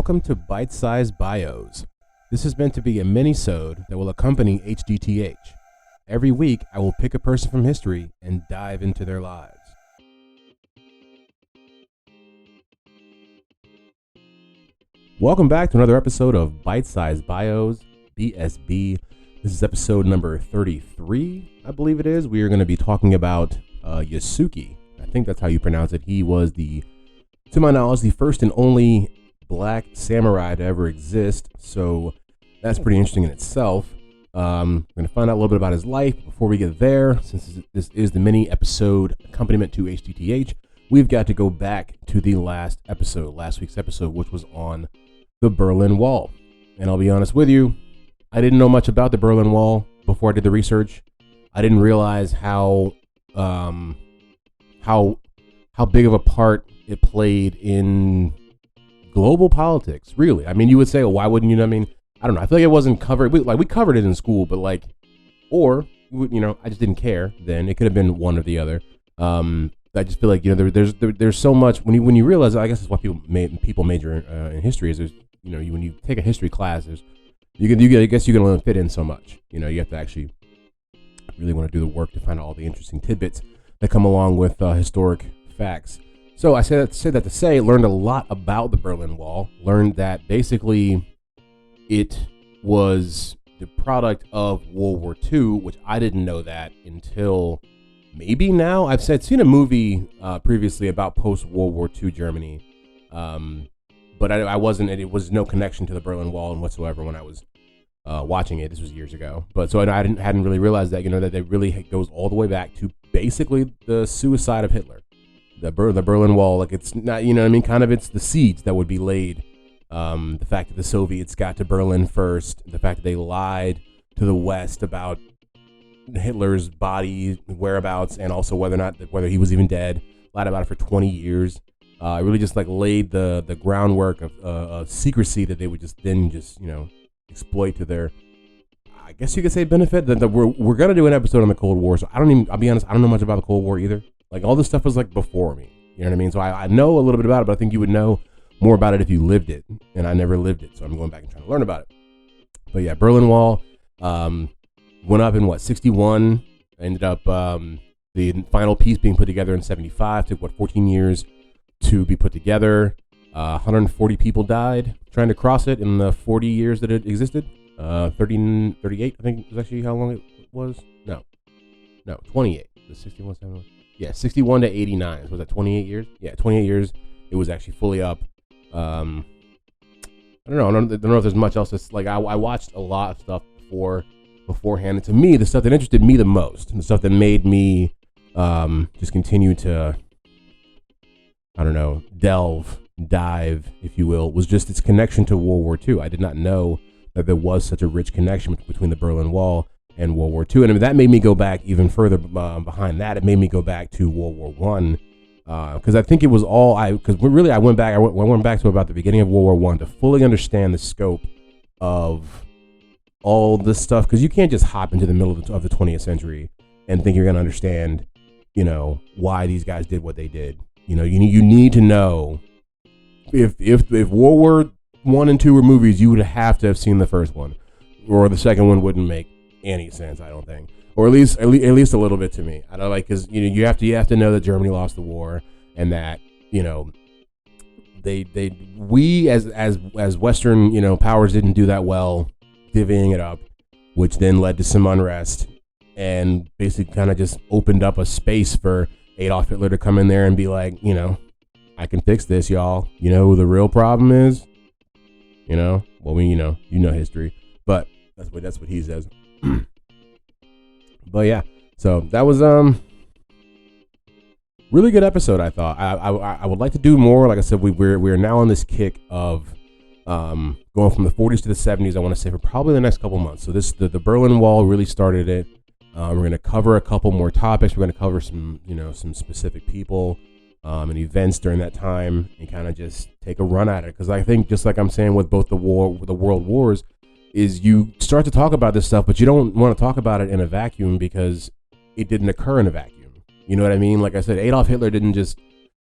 Welcome to Bite-Sized Bios. This is meant to be a mini-sode that will accompany HDTH. Every week, I will pick a person from history and dive into their lives. Welcome back to another episode of Bite-Sized Bios, BSB. This is episode number 33, I believe it is. We are going to be talking about Yasuke. I think that's how you pronounce it. He was to my knowledge, the first and only black samurai to ever exist. So that's pretty interesting in itself. I'm going to find out a little bit about his life. Before we get there, since this is the mini episode accompaniment to HDTH, we've got to go back to the last week's episode, which was on the Berlin Wall. And I'll be honest with you, I didn't know much about the Berlin Wall before I did the research. I didn't realize how big of a part it played in global politics, really. I mean, you would say, why wouldn't you know? I mean, I don't know. I feel like it wasn't covered. We covered it in school, but I just didn't care then. It could have been one or the other. I just feel like, there's so much when you realize, I guess that's why people major in history is there's, when you take a history class, I guess you can only fit in so much. You have to actually really want to do the work to find out all the interesting tidbits that come along with historic facts. So I said that to say, learned a lot about the Berlin Wall. Learned that basically it was the product of World War II, which I didn't know that until maybe now. I've seen a movie previously about post-World War II Germany, but it was no connection to the Berlin Wall whatsoever when I was watching it. This was years ago. But so I hadn't really realized that, that it really goes all the way back to basically the suicide of Hitler. The Berlin Wall, it's not, kind of it's the seeds that would be laid. The fact that the Soviets got to Berlin first, the fact that they lied to the West about Hitler's body whereabouts and also whether he was even dead, lied about it for 20 years. It really just laid the groundwork of secrecy that they would just exploit to their, I guess you could say, benefit. We're gonna do an episode on the Cold War, so I'll be honest, I don't know much about the Cold War either. All this stuff was before me, you know what I mean? So I know a little bit about it, but I think you would know more about it if you lived it, and I never lived it, so I'm going back and trying to learn about it. But yeah, Berlin Wall went up in 61, ended up the final piece being put together in 75, took 14 years to be put together. 140 people died trying to cross it in the 40 years that it existed. 38, I think, is actually how long it was. No, 28. The 61, 71. Yeah, 61 to 89. Was that 28 years? Yeah, 28 years. It was actually fully up. I don't know if there's much else. That's I watched a lot of stuff beforehand. And to me, the stuff that interested me the most, and the stuff that made me just continue to, dive, if you will, was just its connection to World War II. I did not know that there was such a rich connection between the Berlin Wall and World War II. And that made me go back even further behind that. It made me go back to World War I, because I think it was all I went back to about the beginning of World War I to fully understand the scope of all this stuff, because you can't just hop into the middle of the 20th century and think you're going to understand, why these guys did what they did. You need to know if World War I and II were movies, you would have to have seen the first one, or the second one wouldn't make any sense, I don't think, or at least a little bit to me. I don't because you have to know that Germany lost the war, and that we as Western powers didn't do that well divvying it up, which then led to some unrest and basically kind of just opened up a space for Adolf Hitler to come in there and be like, I can fix this, y'all. You know who the real problem is? History, but that's what he says. But yeah, so that was really good episode. I thought I would like to do more. Like I said, we're now on this kick of going from the 40s to the 70s. I want to say for probably the next couple months. So the Berlin Wall really started it. We're going to cover a couple more topics. We're going to cover some specific people and events during that time, and kind of just take a run at it. Because I think, just like I'm saying with both the world wars, is you start to talk about this stuff, but you don't want to talk about it in a vacuum because it didn't occur in a vacuum. You know what I mean? Like I said, Adolf Hitler didn't just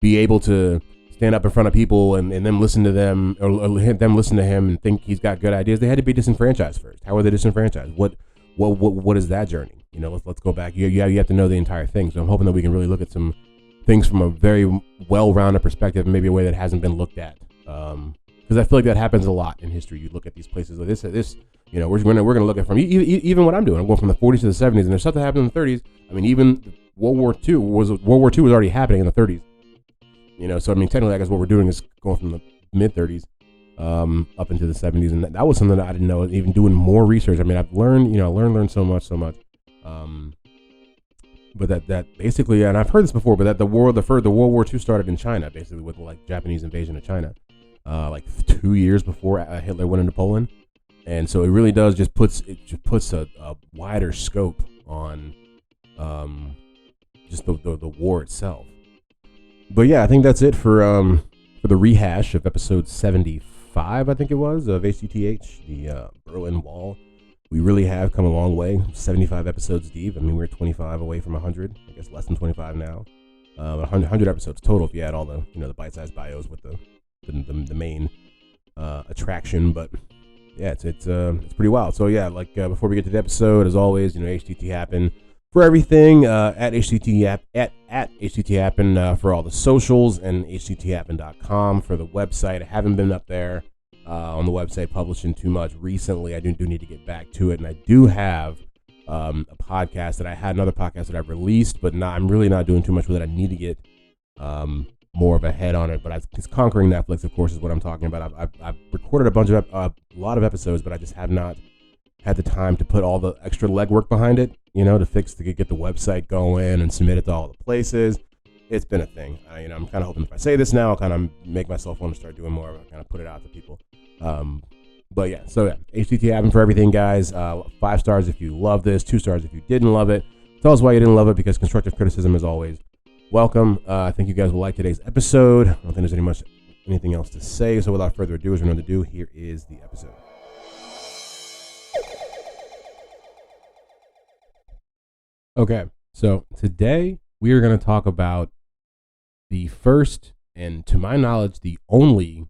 be able to stand up in front of people and them listen to them or them listen to him and think he's got good ideas. They had to be disenfranchised first. How were they disenfranchised? What is that journey? You know, let's go back. You have to know the entire thing. So I'm hoping that we can really look at some things from a very well-rounded perspective, and maybe a way that hasn't been looked at. Because I feel like that happens a lot in history. You look at these places like this. You know, we're gonna look at from even what I'm doing. I'm going from the 40s to the 70s, and there's stuff that happened in the 30s. I mean, even World War II was already happening in the 30s. You know, so I mean, technically, I guess what we're doing is going from the mid 30s up into the 70s, and that was something that I didn't know. Even doing more research, I mean, I've learned, learned so much. But that basically, and I've heard this before, but that the World War II started in China, basically with like Japanese invasion of China, like 2 years before Hitler went into Poland, and so it really does just puts a wider scope on just the war itself. But yeah, I think that's it for the rehash of episode 75, I think it was, of HTTH, the Berlin Wall. We really have come a long way. 75 episodes deep. I mean, we're 25 away from 100. I guess less than 25 now. 100 episodes total if you add all the the bite-sized bios with the main attraction. But yeah, it's pretty wild. So yeah, like before we get to the episode, as always, HTT Happen for everything at HTT Happen for all the socials, and HTThappen.com for the website. I haven't been up there on the website publishing too much recently. I do need to get back to it, and I do have a podcast that I had, another podcast that I've released, but I'm really not doing too much with it. I need to get more of a head on it, but it's Conquering Netflix, of course, is what I'm talking about. I've recorded a lot of episodes, but I just have not had the time to put all the extra legwork behind it, to get the website going and submit it to all the places. It's been a thing. I'm kind of hoping if I say this now, I'll kind of make myself want to start doing more of it, kind of put it out to people. But yeah, so yeah, HTT Happen for everything, guys. 5 stars if you love this, 2 stars if you didn't love it. Tell us why you didn't love it, because constructive criticism is always welcome. I think you guys will like today's episode. I don't think there's anything else to say. So without further ado, as we know to do, here is the episode. Okay, so today we are going to talk about the first, and to my knowledge, the only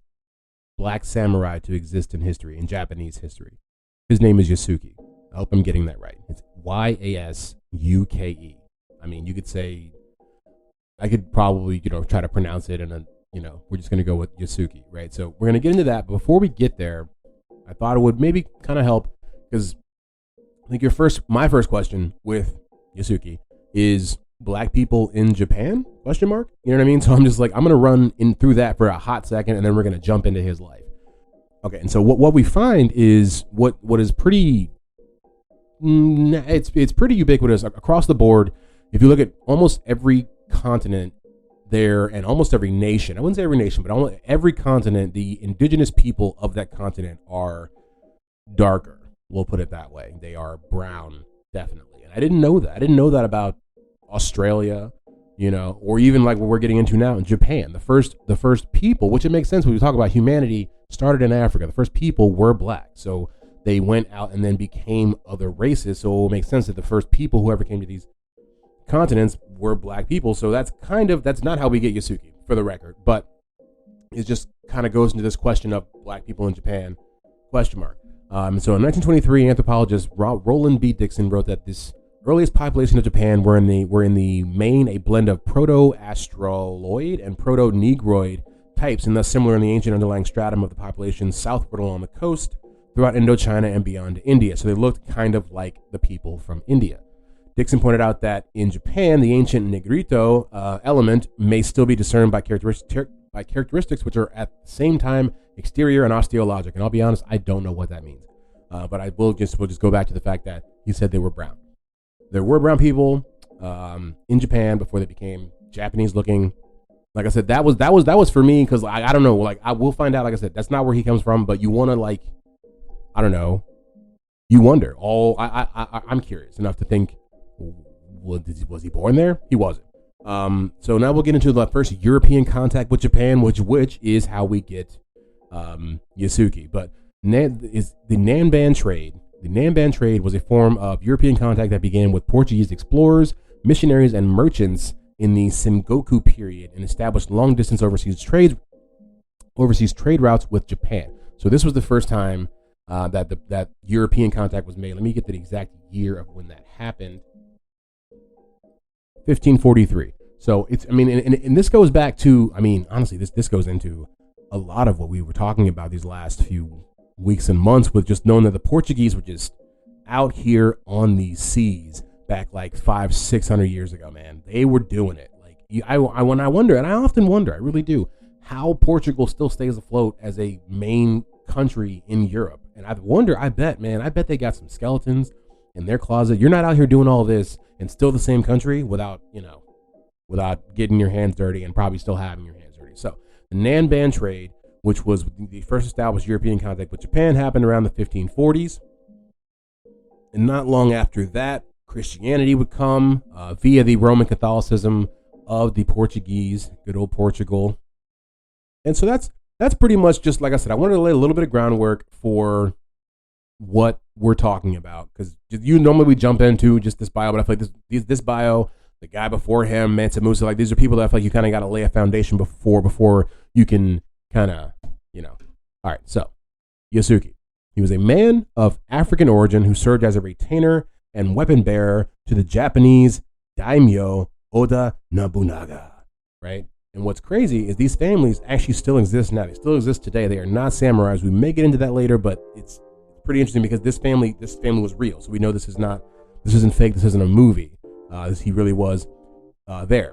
black samurai to exist in history, in Japanese history. His name is Yasuke. I hope I'm getting that right. It's Yasuke. I mean, you could say, I could probably, try to pronounce it in we're just going to go with Yasuke, right? So we're going to get into that. But before we get there, I thought it would maybe kind of help, because I think my first question with Yasuke is black people in Japan? ? You know what I mean? So I'm just like, I'm going to run in through that for a hot second, and then we're going to jump into his life. Okay, and so what we find is what is pretty, it's pretty ubiquitous across the board. If you look at almost every continent there, and almost every nation, I wouldn't say every nation, but almost every continent, the indigenous people of that continent are darker. We'll put it that way. They are brown, definitely. And I didn't know that. I didn't know that about Australia, or even like what we're getting into now in Japan. The first people, which it makes sense when we talk about humanity, started in Africa. The first people were black. So they went out and then became other races. So it will make sense that the first people who ever came to these continents were black people. So that's not how we get Yasuke, for the record. But it just kind of goes into this question of black people in Japan, ? So in 1923, anthropologist Roland B. Dixon wrote that this earliest population of Japan were in the main a blend of Proto-Australoid and Proto-Negroid types, and thus similar in the ancient underlying stratum of the population southward along the coast throughout Indochina and beyond to India. So they looked kind of like the people from India. Dixon pointed out that in Japan, the ancient Negrito element may still be discerned by characteristics which are at the same time exterior and osteologic. And I'll be honest, I don't know what that means. But we'll just go back to the fact that he said they were brown. There were brown people in Japan before they became Japanese looking. Like I said, that was for me, because I don't know. Like, I will find out. Like I said, that's not where he comes from. But you want to, I don't know. You wonder. I'm curious enough to think, was he born there? He wasn't. So now we'll get into the first European contact with Japan, which is how we get Yasuke. But is the Nanban trade. The Nanban trade was a form of European contact that began with Portuguese explorers, missionaries, and merchants in the Sengoku period, and established long-distance overseas trades overseas trade routes with Japan. So this was the first time that European contact was made. Let me get the exact year of when that happened. 1543. So it's, I mean, and this goes back to, I mean, honestly, this goes into a lot of what we were talking about these last few weeks and months, with just knowing that the Portuguese were just out here on these seas back like 500-600 years ago, man. They were doing it. Like when I wonder, and I often wonder, I really do, how Portugal still stays afloat as a main country in Europe. And I wonder, I bet they got some skeletons in their closet. You're not out here doing all this and still the same country without getting your hands dirty, and probably still having your hands dirty. So the Nanban trade, which was the first established European contact with Japan, happened around the 1540s. And not long after that, Christianity would come via the Roman Catholicism of the Portuguese, good old Portugal. And so that's pretty much just, like I said, I wanted to lay a little bit of groundwork for what we're talking about, because normally we jump into just this bio, but I feel like this bio, the guy before him, Mansa Musa, like these are people that I feel like you kind of got to lay a foundation before you can kind of, All right, so Yasuke. He was a man of African origin who served as a retainer and weapon bearer to the Japanese daimyo Oda Nobunaga, right? And what's crazy is these families actually still exist now. They still exist today. They are not samurais. We may get into that later, but it's pretty interesting because this family was real. So we know this isn't fake. This isn't a movie. He really was there.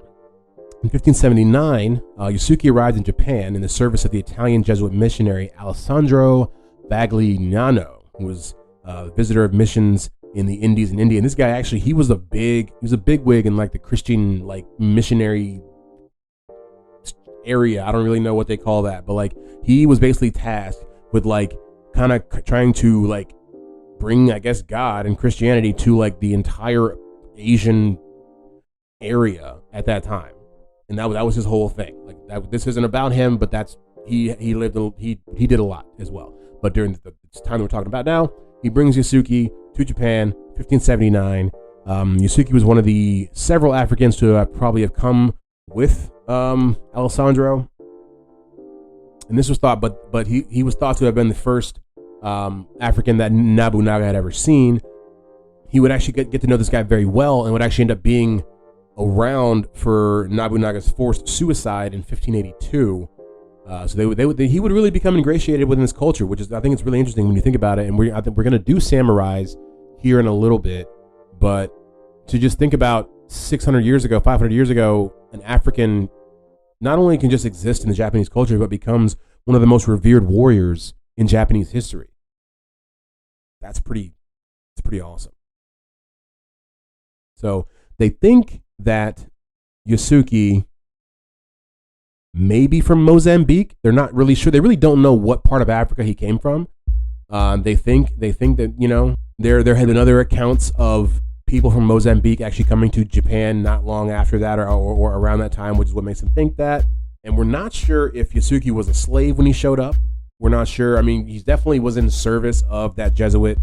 In 1579, Yasuke arrived in Japan in the service of the Italian Jesuit missionary Alessandro Baglignano, who was a visitor of missions in the Indies and India. And this guy actually, he was a big wig in like the Christian like missionary area. I don't really know what they call that, but like he was basically tasked with like kind of trying to like bring, I guess, God and Christianity to like the entire Asian area at that time. And that was his whole thing. Like this isn't about him, but he did a lot as well. But during the time that we're talking about now, he brings Yasuke to Japan, 1579. Yasuke was one of the several Africans to probably have come with Alessandro. And this was thought, but he was thought to have been the first African that Nobunaga had ever seen. He would actually get to know this guy very well, and would actually end up being around for Nobunaga's forced suicide in 1582. So he would really become ingratiated within this culture, which is, I think it's really interesting when you think about it. And I think we're going to do samurais here in a little bit, but to just think about 600 years ago, 500 years ago, an African not only can just exist in the Japanese culture, but becomes one of the most revered warriors in Japanese history. It's pretty awesome. So they think that Yasuke may be from Mozambique. They're not really sure. They really don't know what part of Africa he came from. They think that, there had been other accounts of people from Mozambique actually coming to Japan not long after that or around that time, which is what makes them think that. And we're not sure if Yasuke was a slave when he showed up. We're not sure. I mean, he definitely was in the service of that Jesuit,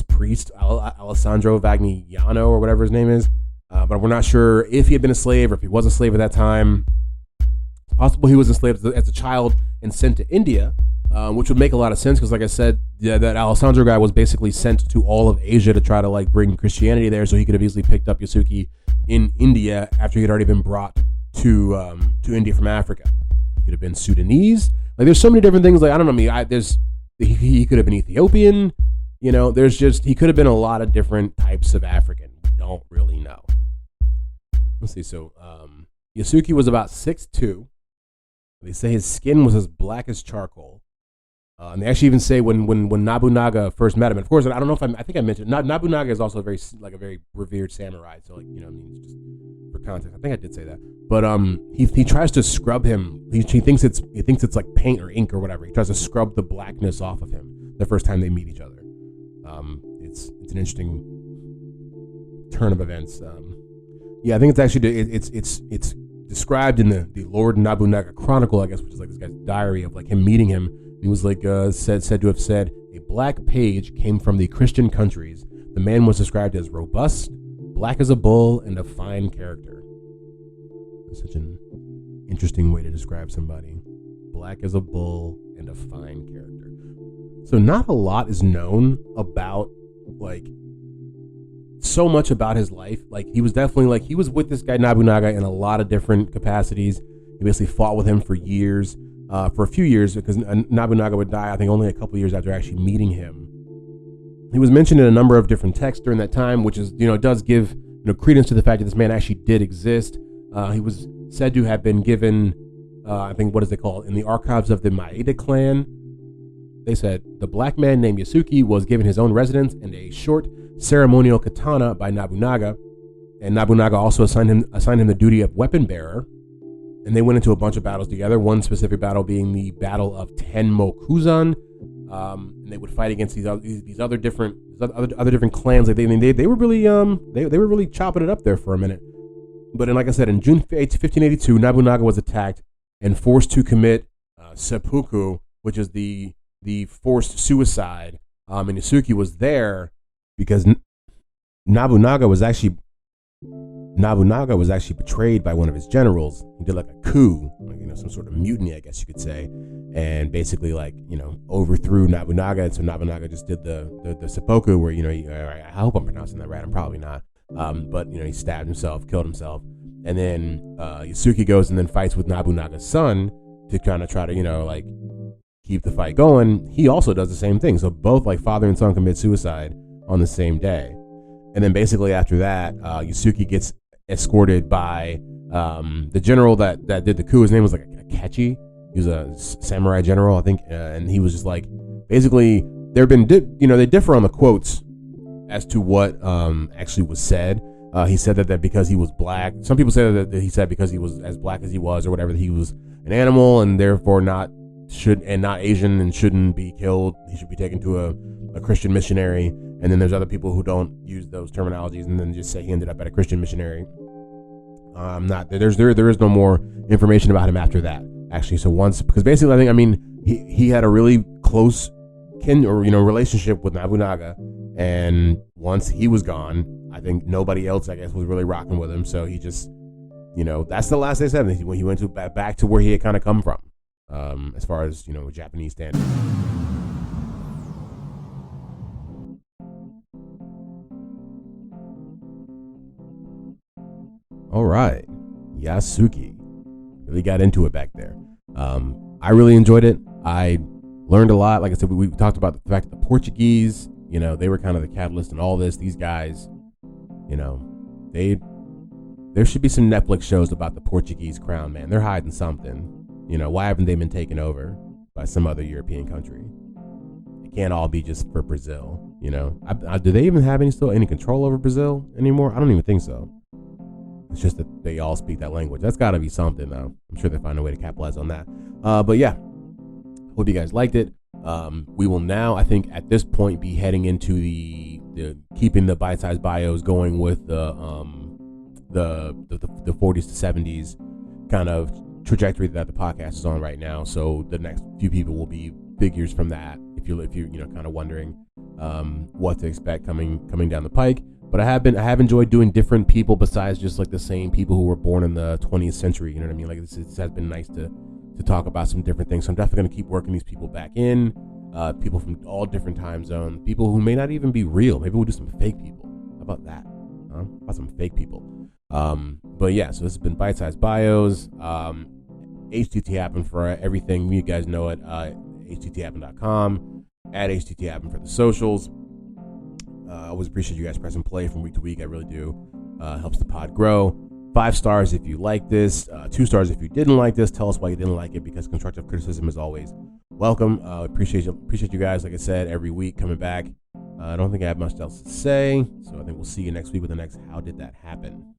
priest, Alessandro Vagnano or whatever his name is. But we're not sure if he had been a slave or if he was a slave at that time. It's possible he was enslaved as a child and sent to India, which would make a lot of sense because, like I said, that Alessandro guy was basically sent to all of Asia to try to like bring Christianity there, so he could have easily picked up Yasuke in India after he had already been brought to India from Africa. He could have been Sudanese. Like, there's so many different things. Like, I don't know. He could have been Ethiopian. He could have been a lot of different types of African. We don't really know. Let's see. So, Yasuke was about 6'2". They say his skin was as black as charcoal. And they actually even say when Nobunaga first met him, and of course, I don't know if I think I mentioned, Nobunaga is also a very revered samurai. So, like, just for context, I think I did say that. But he tries to scrub him. He thinks it's like paint or ink or whatever. He tries to scrub the blackness off of him the first time they meet each other. It's an interesting turn of events. I think it's actually it's described in the Lord Nobunaga Chronicle, I guess, which is like this guy's diary of like him meeting him. He was like said to have said, a black page came from the Christian countries. The man was described as robust, black as a bull, and of fine character. It's such an interesting way to describe somebody. black as a bull, and a fine character. So not a lot is known about, like, so much about his life. Like, he was definitely, like, he was with this guy Nobunaga in a lot of different capacities. He basically fought with him for years, for a few years, because Nobunaga would die, I think, only a couple years after actually meeting him. He was mentioned in a number of different texts during that time, which is, does give, credence to the fact that this man actually did exist. He was said to have been given, I think, what is it called? In the archives of the Maeda clan, they said the black man named Yasuke was given his own residence and a short ceremonial katana by Nobunaga, and Nobunaga also assigned him the duty of weapon bearer. And they went into a bunch of battles together. One specific battle being the Battle of Tenmokuzan, and they would fight against these other different clans. Like they were really they were really chopping it up there for a minute. But like I said, in June 8, 1582, Nobunaga was attacked and forced to commit seppuku, which is the forced suicide. And Yasuke was there because Nobunaga was actually betrayed by one of his generals. He did like a coup, like, some sort of mutiny, I guess you could say, and basically overthrew Nobunaga. And so Nobunaga just did the seppuku, where I hope I'm pronouncing that right. I'm probably not. But he stabbed himself, killed himself, and then Yasuke goes and then fights with Nobunaga's son to kind of try to keep the fight going. He also does the same thing. So both father and son commit suicide on the same day. And then basically after that, Yasuke gets escorted by the general that did the coup. His name was Akechi. He was a samurai general, I think, and he was just basically they differ on the quotes as to what actually was said. He said that because he was black. Some people say that he said because he was as black as he was or whatever, that he was an animal and therefore not Asian and shouldn't be killed. He should be taken to a Christian missionary. And then there's other people who don't use those terminologies and then just say he ended up at a Christian missionary. There is no more information about him after that, actually. So because basically he had a really close relationship with Nobunaga, and once he was gone, I think nobody else, I guess, was really rocking with him. So he just, that's the last they said, when he went back to where he had kind of come from, as far as Japanese standards. All right, Yasuke really got into it back there. I really enjoyed it. I learned a lot. Like I said, we talked about the fact that the Portuguese, they were kind of the catalyst in all this. These guys, there should be some Netflix shows about the Portuguese crown, man. They're hiding something. Why haven't they been taken over by some other European country? It can't all be just for Brazil. Do they even have any control over Brazil anymore? I don't even think so. It's just that they all speak that language. That's got to be something, though. I'm sure they find a way to capitalize on that. But yeah, hope you guys liked it. We will now, I think, at this point, be heading into the keeping the bite-sized bios going with the 40s to 70s kind of trajectory that the podcast is on right now. So the next few people will be figures from that. If you're kind of wondering what to expect coming down the pike. But I have enjoyed doing different people besides just the same people who were born in the 20th century. You know what I mean? This has been nice to talk about some different things. So I'm definitely going to keep working these people back in. People from all different time zones. People who may not even be real. Maybe we'll do some fake people. How about that? How about some fake people? But yeah, so this has been Bite Size Bios. HTT Happen for everything. You guys know it. HTTHappen.com. At HTT Happen for the socials. I always appreciate you guys pressing play from week to week. I really do. Helps the pod grow. 5 stars if you like this. 2 stars if you didn't like this. Tell us why you didn't like it, because constructive criticism is always welcome. Appreciate you guys. Like I said, every week coming back. I don't think I have much else to say, so I think we'll see you next week with the next How Did That Happen?